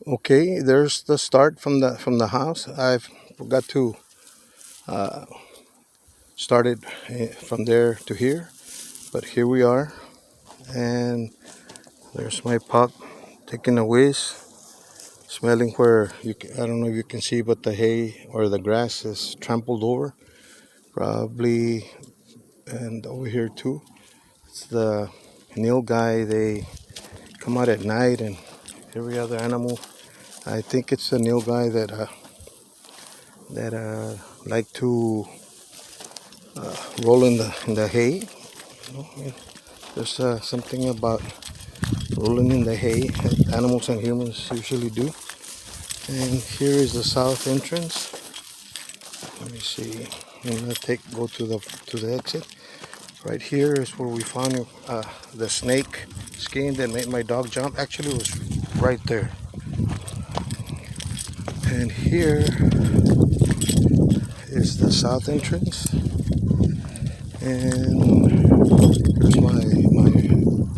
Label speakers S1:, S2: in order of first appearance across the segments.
S1: Okay, there's the start from the house. I forgot to start it from there to here, but here we are, and there's my pup taking a whiz, smelling where I don't know if you can see, but the hay or the grass is trampled over, probably, and over here too. It's the nilgai. They come out at night, and every other animal. I think it's the nilgai that like to roll in the hay. You know? There's something about rolling in the hay that animals and humans usually do. And here is the south entrance. Let me see. I'm gonna go to the exit. Right here is where we found the snake skin that made my dog jump. Actually, it was right there. And here is the south entrance. And here's my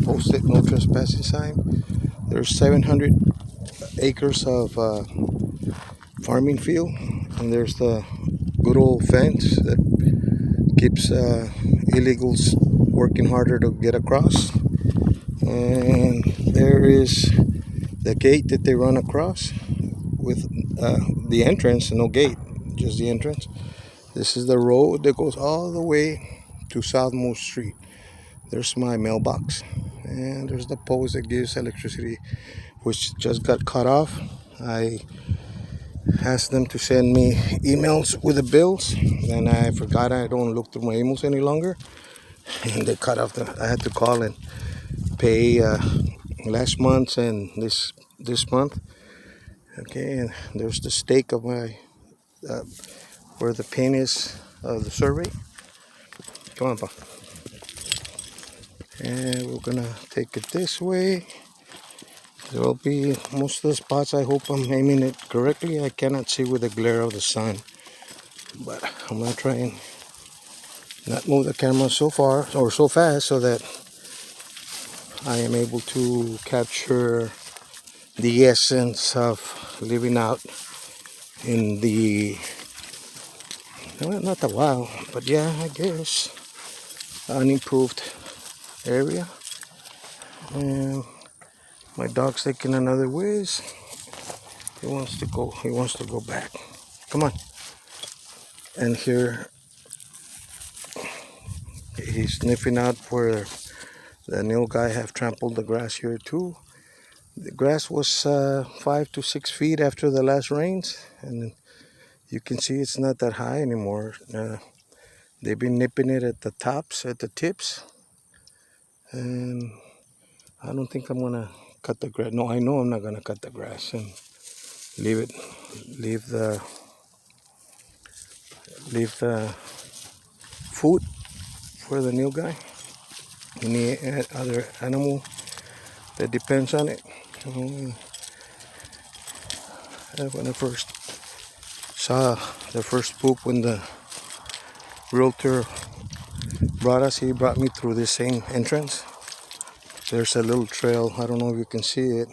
S1: posted no trespassing sign. There's 700 acres of farming field, and there's the good old fence that keeps illegals working harder to get across. And there is the gate that they run across with the entrance, no gate, just the entrance. This is the road that goes all the way to Southmost Street. There's my mailbox, and there's the post that gives electricity, which just got cut off. I asked them to send me emails with the bills, and I forgot I don't look through my emails any longer, and they cut off I had to call and pay last month and this month. Okay, and there's the stake of my uh, where the pin is of the survey. Come on, pa. And we're gonna take it this way. There will be most of the spots. I hope I'm aiming it correctly. I cannot see with the glare of the sun, but I'm gonna try and not move the camera so far or so fast so that I am able to capture the essence of living out in the, well, not the wild, but yeah, I guess unimproved area. And my dog's taking another whiz. He wants to go. He wants to go back. Come on. And here he's sniffing out where the nilgai have trampled the grass here too. The grass was 5 to 6 feet after the last rains, and you can see it's not that high anymore. They've been nipping it at the tops, at the tips, and I don't think I'm gonna cut the grass. No, I know I'm not gonna cut the grass and leave it, leave the leave the food for the nilgai. Any other animal that depends on it. When I first saw the first poop, when the realtor brought us, he brought me through this same entrance. There's a little trail. I don't know if you can see it,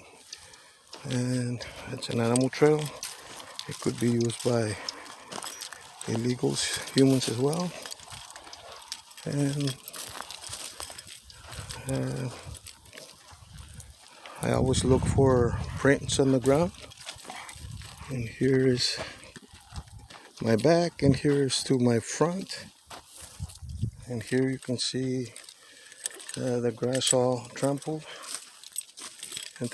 S1: and it's an animal trail. It could be used by illegals, humans as well. And I always look for prints on the ground. And here is my back, and here is to my front. And here you can see the grass all trampled. And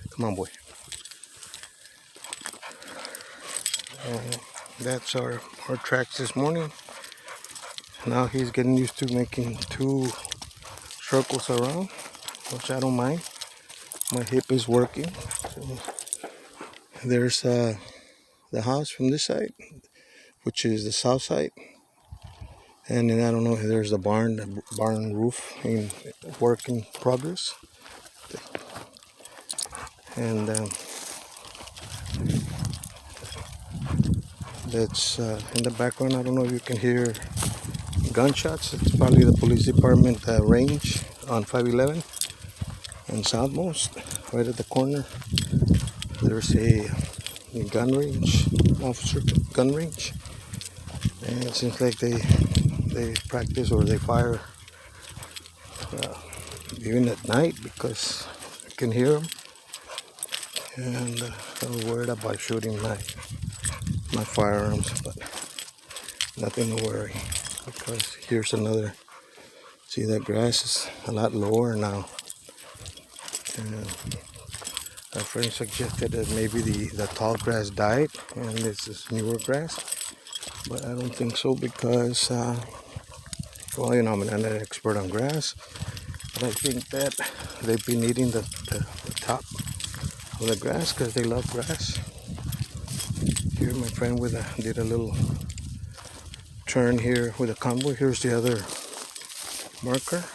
S1: come on, boy. That's our tracks this morning. Now he's getting used to making 2 circles around, which I don't mind. My hip is working. So there's the house from this side, which is the south side. And then I don't know if there's the barn roof in work in progress. And that's in the background. I don't know if you can hear gunshots. It's probably the police department range on 511 and Southmost. Right at the corner, there's a gun range, officer gun range, and it seems like they practice or they fire even at night because I can hear them. And I was worried about shooting my firearms, but nothing to worry because here's another. See, that grass is a lot lower now. And a friend suggested that maybe the tall grass died and this is newer grass, but I don't think so because, well, you know, I'm not an expert on grass, but I think that they've been eating the top of the grass because they love grass. Here, my friend did a little turn here with a convoy. Here's the other marker,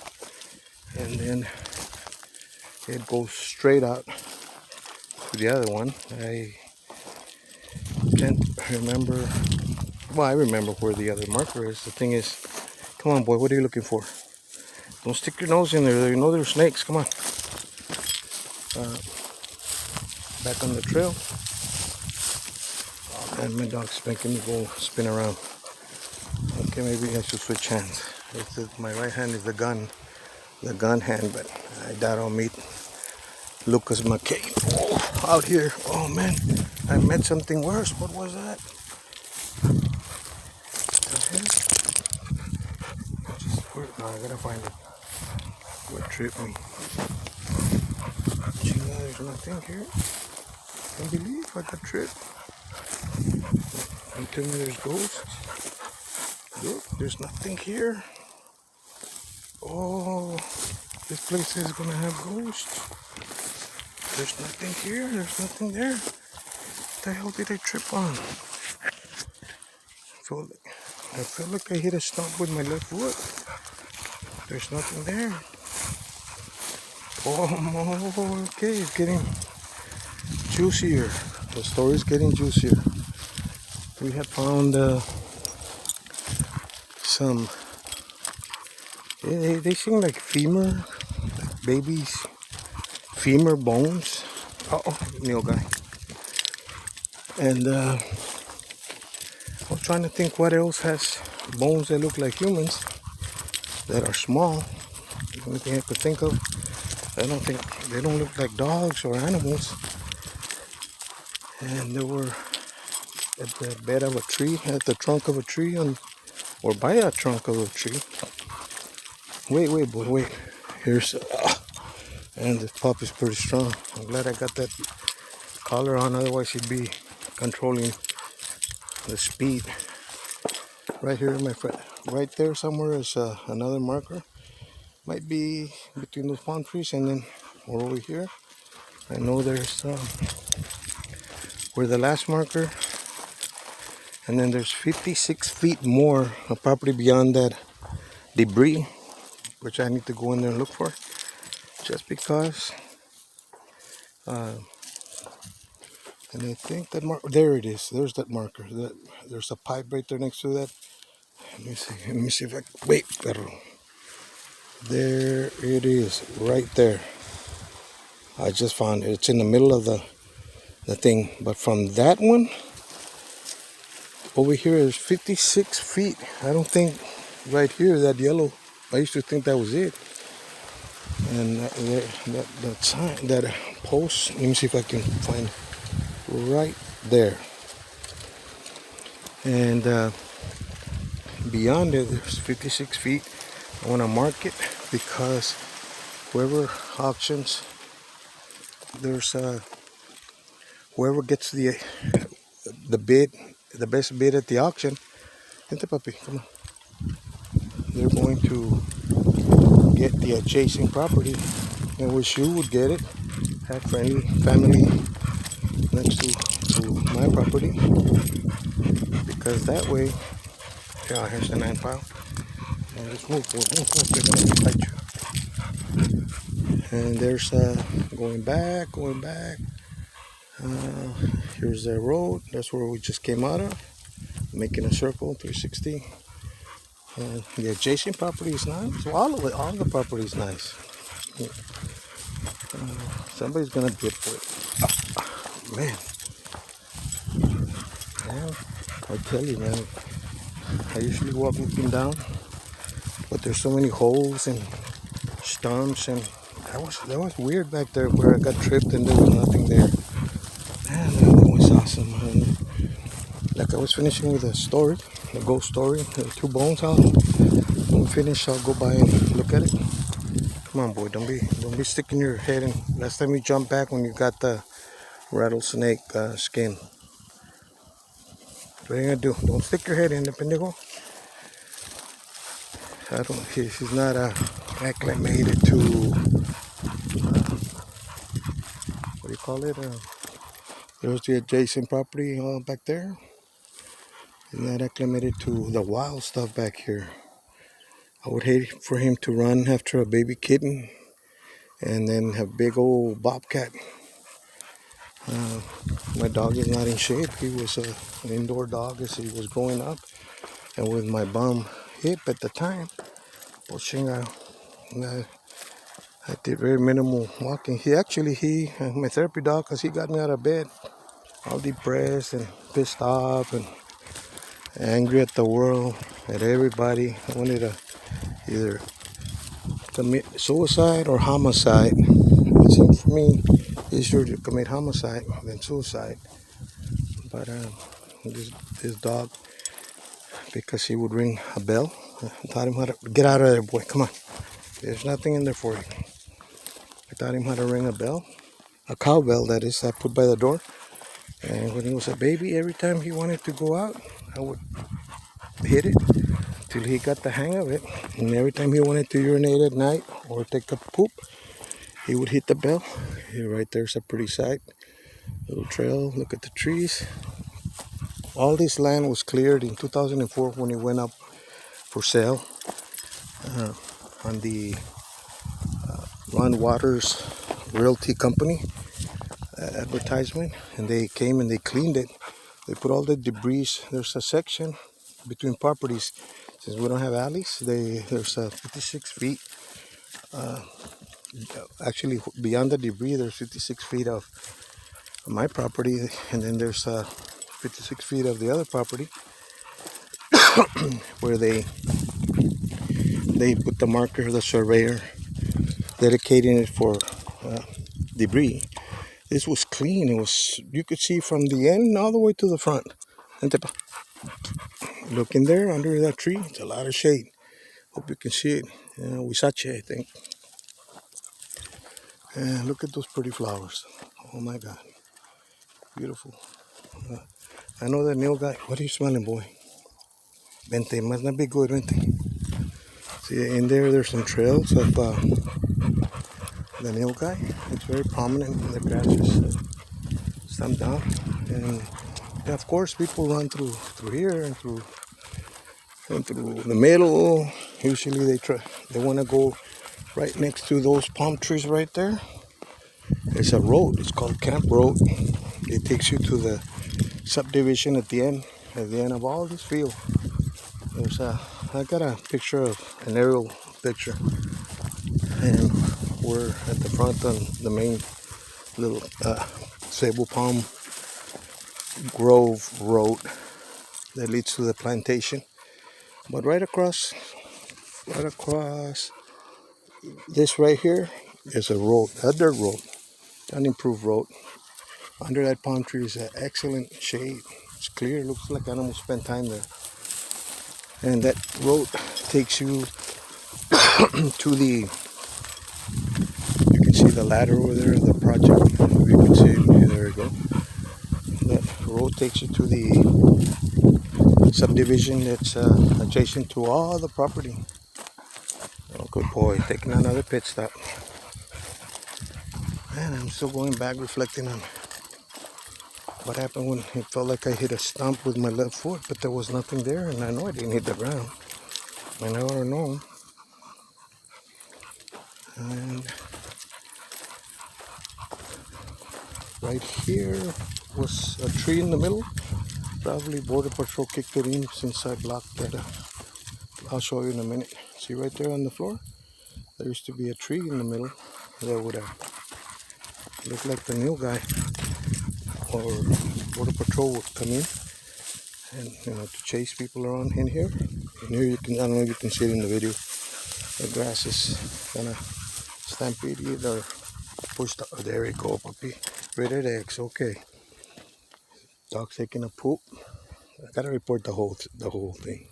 S1: and then it goes straight out to the other one. I can't remember. Well, I remember where the other marker is. The thing is, come on, boy, what are you looking for? Don't stick your nose in there. You know there's snakes. Come on. Back on the trail. And my dog's making me go spin around. Okay, maybe I should switch hands. My right hand is the gun hand, but I doubt I'll meet Lucas McCain out here. Oh man, I met something worse. What was that? No, I gotta find it. What tripped me? Gee, there's nothing here. Can't believe I got tripped. Don't tell me there's ghosts. Look, there's nothing here. Oh, this place is gonna have ghosts. There's nothing here. There's nothing there. What the hell did I trip on? I felt like I hit a stump with my left foot. There's nothing there. Oh, okay, it's getting juicier. The story's getting juicier. We have found some. They seem like femur, like babies' femur bones. Oh, Neil guy. And I was trying to think what else has bones that look like humans that are small. The only thing I could think of. I don't think they don't look like dogs or animals. And they were at the bed of a tree, at the trunk of a tree, or by a trunk of a tree. Wait, boy, wait. Here's, and this pup is pretty strong. I'm glad I got that collar on, otherwise he'd be controlling the speed. Right here, my friend, right there somewhere is another marker. Might be between those palm trees, and then we're over here. I know there's where the last marker, and then there's 56 feet more of property beyond that debris, which I need to go in there and look for, just because. And I think that there it is. There's that marker. There's a pipe right there next to that. Let me see if I wait. There it is, right there. I just found it. It's in the middle of the thing. But from that one over here is 56 feet. I don't think right here, that yellow, I used to think that was it. And that sign, that post, let me see if I can find it. Right there. And beyond it, there's 56 feet. I want to mark it because whoever auctions, there's whoever gets the bid, the best bid at the auction, Ente papi, come on. They're going to get the adjacent property, and wish you would get it. Have friendly family next to my property, because that way, yeah, here's the 9 pile. And let's move, they're gonna fight you. And there's going back. Here's the road. That's where we just came out of, making a circle 360. And the adjacent property is nice. All of it, all the property is nice. Somebody's gonna bid for it. Man, I tell you, man. I usually walk looking down, but there's so many holes and stumps, and that was weird back there where I got tripped and there was nothing there. Man, that was awesome. Man. Like I was finishing with a story, a ghost story, the 2 bones out. When we finish, I'll go by and look at it. Come on, boy, don't be sticking your head in. Last time you jumped back when you got the rattlesnake skin. What are you gonna do? Don't stick your head in the pendejo. He's not acclimated to what do you call it? There's the adjacent property back there. He's not acclimated to the wild stuff back here. I would hate for him to run after a baby kitten and then have big old bobcat. My dog is not in shape. He was an indoor dog as he was growing up, and with my bum hip at the time, I did very minimal walking. My therapy dog, because he got me out of bed, all depressed and pissed off and angry at the world, at everybody. I wanted to either commit suicide or homicide. It seemed for me easier to commit homicide than suicide. But this dog, because he would ring a bell, I taught him how to get out of there, boy. Come on, there's nothing in there for you. I taught him how to ring a bell, a cowbell that is, I put by the door. And when he was a baby, every time he wanted to go out, I would hit it till he got the hang of it. And every time he wanted to urinate at night or take a poop, he would hit the bell. Here, right there's a pretty sight. Little trail, look at the trees. All this land was cleared in 2004 when it went up for sale on the Ron Waters Realty Company advertisement, and they came and they cleaned it. They put all the debris. There's a section between properties. Since we don't have alleys, there's 56 feet. Actually, beyond the debris, there's 56 feet of my property, and then there's 56 feet of the other property where they put the marker, the surveyor, dedicating it for debris. This was clean. You could see from the end all the way to the front. Look in there under that tree. It's a lot of shade. Hope you can see it. Huizache, I think. And look at those pretty flowers. Oh my God. Beautiful. I know that Neil guy. What are you smelling, boy? Vente, must not be good, vente. See, in there's some trails of the Neil guy. It's very prominent. The grass is stumped down. And yeah, of course, people run through here and through the middle. Usually they want to go right next to those palm trees right there. There's a road. It's called Camp Road. It takes you to the subdivision at the end of all this field. I got a picture of an aerial picture, and we're at the front on the main little Sable Palm Grove Road that leads to the plantation. But right across this right here is a road, a dirt road, an improved road. Under that palm tree is an excellent shade. It's clear, looks like animals spend time there. And that road takes you to you can see the ladder over there, the project. You can see it, there we go. That road takes you to the subdivision that's adjacent to all the property. Oh, good boy, taking another pit stop. Man, I'm still going back reflecting on what happened when it felt like I hit a stump with my left foot, but there was nothing there, and I know I didn't hit the ground. I ought to know. And right here was a tree in the middle. Probably Border Patrol kicked it in since I blocked I'll show you in a minute. See right there on the floor? There used to be a tree in the middle that would look like the new guy or Border Patrol would come in and to chase people around in here. And here you can, I don't know if you can see it in the video, the grass is gonna stampede it or push the, oh, there we go, puppy. Rated X, okay. Dog's taking a poop. I gotta report the whole thing.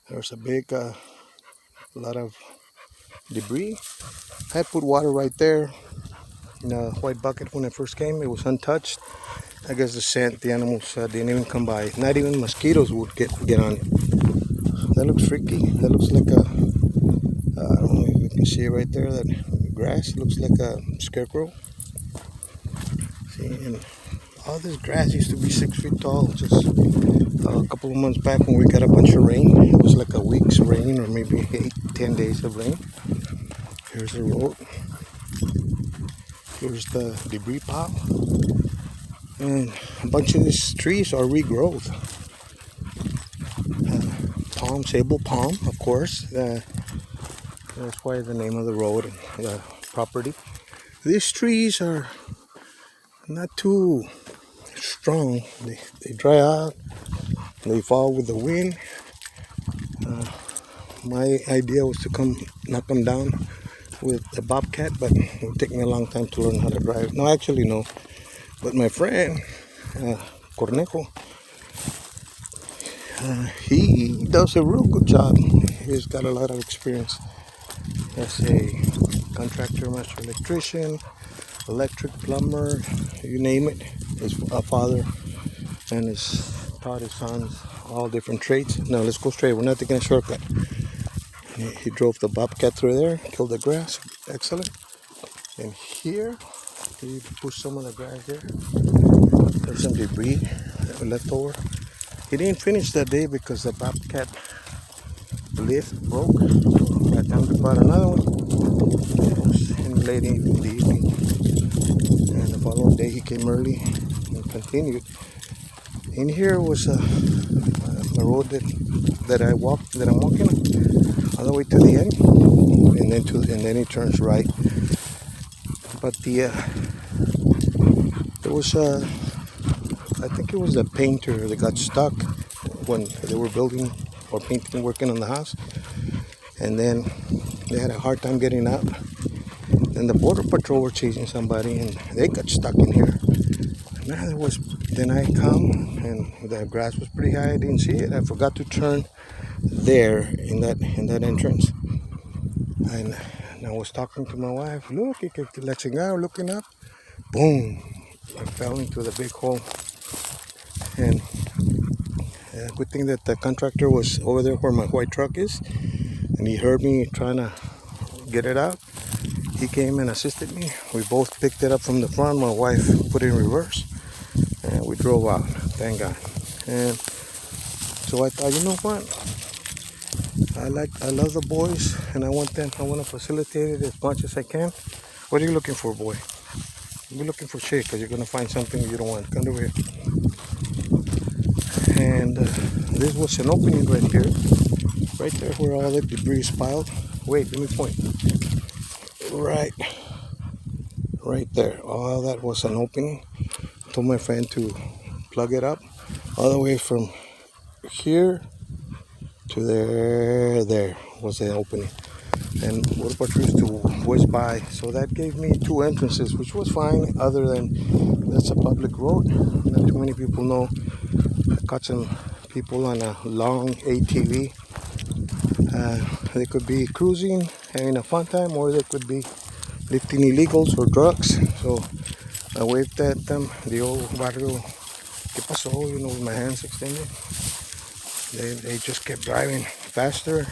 S1: There's a big lot of debris. I had put water right there in a white bucket when I first came. It was untouched. I guess the scent, the animals didn't even come by. Not even mosquitoes would get on it. That looks freaky. That looks like a, I don't know if you can see it right there, that grass looks like a scarecrow. See, and all this grass used to be 6 feet tall. Just a couple of months back when we got a bunch of rain, it was like a week's rain or maybe 8-10 days of rain. Here's the road. Here's the debris pile. And a bunch of these trees are regrowth. Palm, sable palm, of course. That's why the name of the road and the property. These trees are not too strong. They dry out. They fall with the wind. My idea was to come knock them down with the bobcat, but it would take me a long time to learn how to drive. No, actually no. But my friend, Cornejo, he does a real good job. He's got a lot of experience as a contractor, master electrician, electric plumber, you name it. His father and his taught his sons all different trades. Now let's go straight. We're not taking a shortcut. He drove the bobcat through there, killed the grass. Excellent. And here, he pushed some of the grass there. There's some debris left over. He didn't finish that day because the bobcat lift broke. By the time we bought another one, it was in the late evening. And the following day he came early and continued. In here was a road that I'm walking all the way to the end, and then it turns right. But there was I think it was the painter that got stuck when they were building or painting, working on the house, and then they had a hard time getting out. And the Border Patrol were chasing somebody, and they got stuck in here. Now then I come, and the grass was pretty high. I didn't see it. I forgot to turn there in that entrance. And I was talking to my wife. Look, let's go, looking up. Boom! I fell into the big hole. And good thing that the contractor was over there where my white truck is, and he heard me trying to get it out. He came and assisted me. We both picked it up from the front. My wife put it in reverse, and we drove out. Thank God. And so I thought, you know what? I love the boys, and I want to facilitate it as much as I can. What are you looking for, boy? You're looking for shit because you're gonna find something you don't want. Come over here. And this was an opening right here, right there where all the debris is piled. Wait, let me point. Right there. All that was an opening. I told my friend to plug it up all the way from here to there. There was the opening, and Border Patrol used to whiz by. So that gave me two entrances, which was fine. Other than that's a public road. Not too many people know. I caught some people on a long ATV. They could be cruising, having a fun time, or they could be lifting illegals or drugs. So I waved at them. The old barrio, ¿qué pasó? With my hands extended. They just kept driving faster,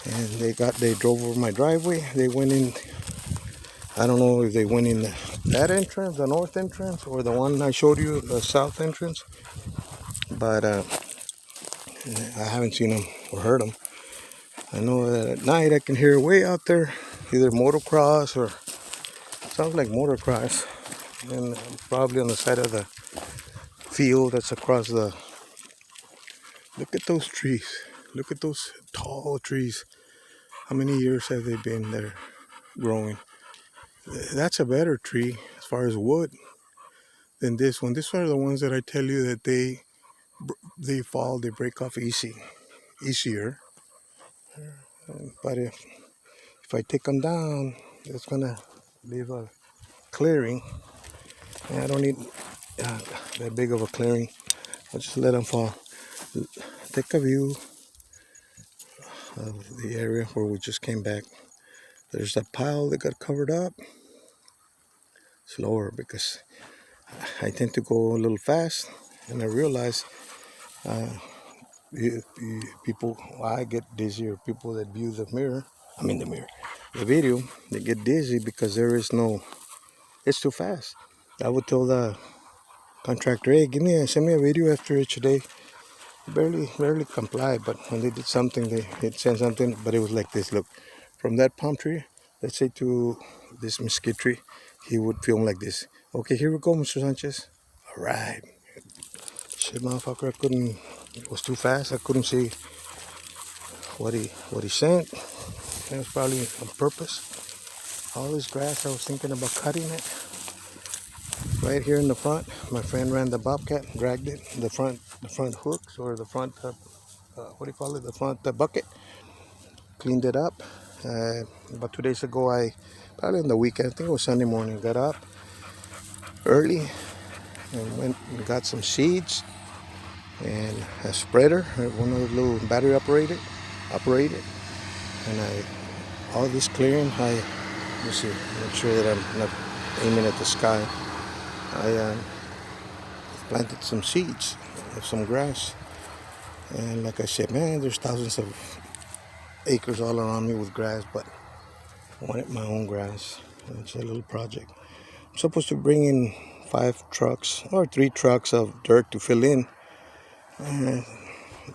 S1: and they drove over my driveway. They went in. I don't know if they went in that entrance, the north entrance, or the one I showed you, the south entrance. But I haven't seen them or heard them. I know that at night I can hear way out there, either motocross or sounds like motocross, and probably on the side of the field that's across the. Look at those trees. Look at those tall trees. How many years have they been there growing? That's a better tree as far as wood than this one. These are the ones that I tell you that they fall, they break off easier. But if I take them down, it's gonna leave a clearing. And I don't need uh, that big of a clearing. I'll just let them fall. Take a view of the area where we just came back. There's a pile that got covered up. Slower because I tend to go a little fast, and I realize uh, people, I get dizzy, or people that view the video, they get dizzy because there is no, it's too fast. I would tell the contractor, hey, send me a video after each day. Barely comply, but when they did something, they'd send something, but it was like this. Look, from that palm tree, let's say to this mesquite tree, he would film like this. Okay, here we go, Mr. Sanchez. All right. Shit, motherfucker, it was too fast. I couldn't see what he sent. It was probably on purpose. All this grass, I was thinking about cutting it. Right here in the front, my friend ran the bobcat, dragged it, the front hooks, or the front, what do you call it, the front bucket, cleaned it up. About 2 days ago, probably on the weekend, I think it was Sunday morning, got up early and went and got some seeds and a spreader, one of those little battery operated, and all this clearing, let me see, make sure that I'm not aiming at the sky. I planted some seeds of some grass, and like I said, man, there's thousands of acres all around me with grass, but I wanted my own grass. It's a little project. I'm supposed to bring in 5 trucks or 3 trucks of dirt to fill in.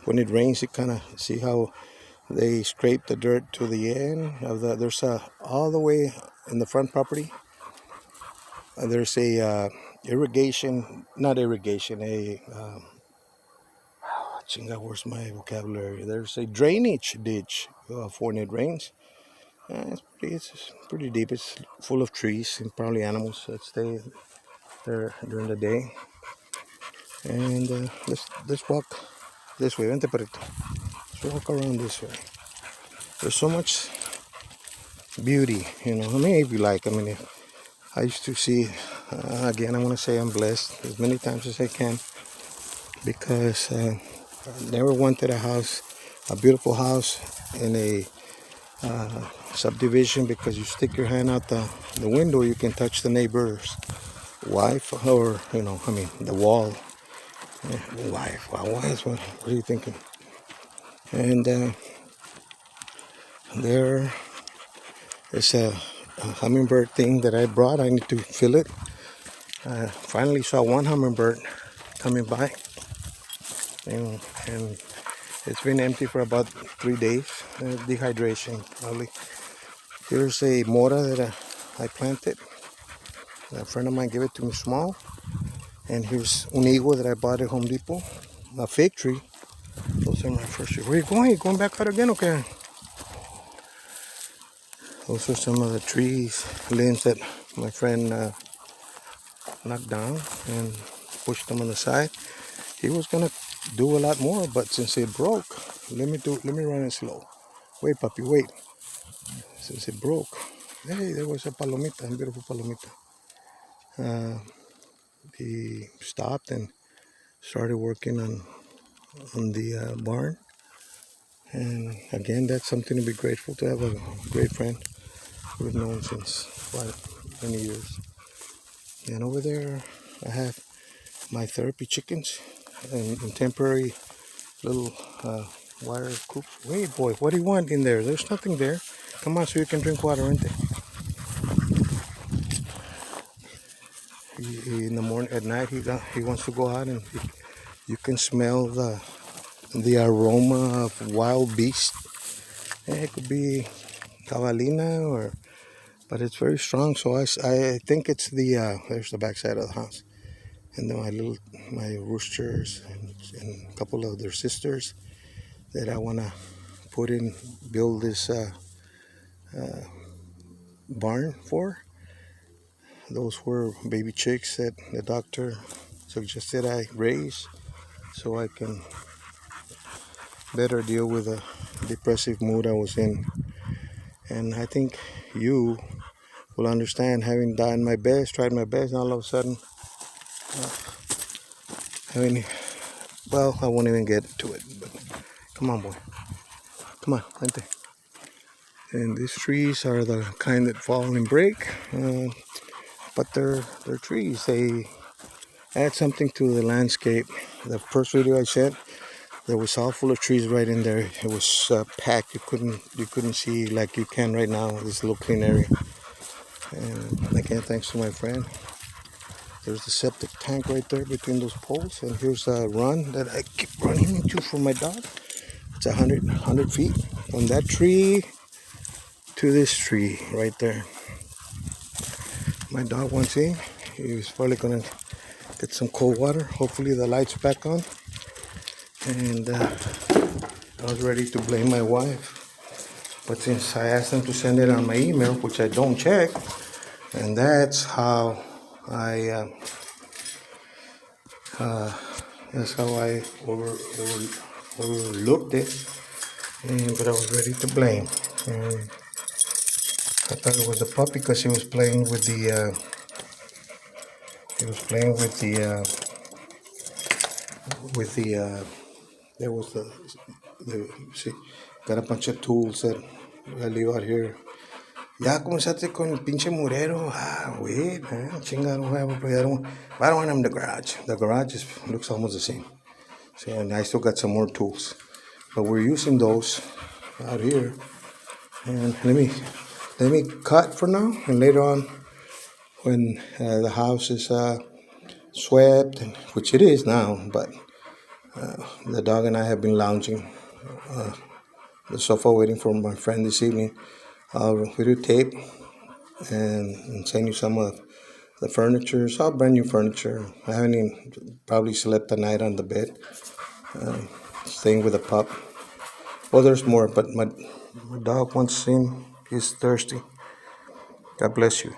S1: When it rains, you kind of see how they scrape the dirt to the end of there's all the way in the front property. There's a not irrigation, where's my vocabulary? There's a drainage ditch for when it rains. It's pretty deep. It's full of trees and probably animals that stay there during the day. And let's walk this way. Vente, perrito. Let's walk around this way. There's so much beauty, I mean, if you like, I used to see, again, I want to say I'm blessed as many times as I can, because I never wanted a beautiful house in a subdivision, because you stick your hand out the window, you can touch the neighbor's wife, or, the wall. Wife, what are you thinking? And there is a hummingbird thing that I brought. I need to fill it. Finally saw one hummingbird coming by, and it's been empty for about 3 days. Dehydration probably. Here's a mora that I planted. A friend of mine gave it to me small. And here's un higo that I bought at Home Depot. A fig tree. Those are my first tree. Where are you going? You going back out again? Okay. Those are some of the trees, limbs that my friend knocked down and pushed them on the side. He was gonna do a lot more, but since it broke, let me run it slow. Wait, puppy, wait. Since it broke, hey, there was a palomita, a beautiful palomita. He stopped and started working on the barn. And again, that's something to be grateful to have, a great friend we've known since quite many years. And over there, I have my therapy chickens in temporary little wire coops. Wait, boy, what do you want in there? There's nothing there. Come on, so you can drink water, ain't it? In the morning, at night, he wants to go out, and you can smell the aroma of wild beast. It could be jabalina, but it's very strong. So I think it's there's the backside of the house, and then my roosters and a couple of their sisters. that I want to build this barn for. Those were baby chicks that the doctor suggested I raise so I can better deal with the depressive mood I was in. And I think you will understand, having done my best, tried my best, and all of a sudden, having, well, I won't even get to it. But come on, boy. Come on, vente. And these trees are the kind that fall and break, but they're trees. They add something to the landscape. The first video I sent, there was all full of trees right in there. It was packed. You couldn't see like you can right now. This little clean area. And again, thanks to my friend. There's the septic tank right there between those poles, and here's a run that I keep running into for my dog. It's 100 feet from that tree to this tree right there. My dog wants in. He's probably gonna get some cold water. Hopefully the light's back on. And I was ready to blame my wife, but since I asked them to send it on my email, which I don't check, and that's how I overlooked it. But I was ready to blame. And I thought it was the puppy because he was playing with the there was the see, got a bunch of tools that I leave out here. Ya comenzaste con el pinche murero. Wait, man. Chinga, I don't want them in the garage. The garage looks almost the same. See, and I still got some more tools. But we're using those out here. And let me cut for now. And later on, when the house is swept, which it is now, but the dog and I have been lounging the sofa waiting for my friend this evening. I'll videotape and send you some of the furniture. It's all brand new furniture. I haven't even probably slept a night on the bed, staying with a pup. Well, there's more, but my dog wants in. He's thirsty. God bless you.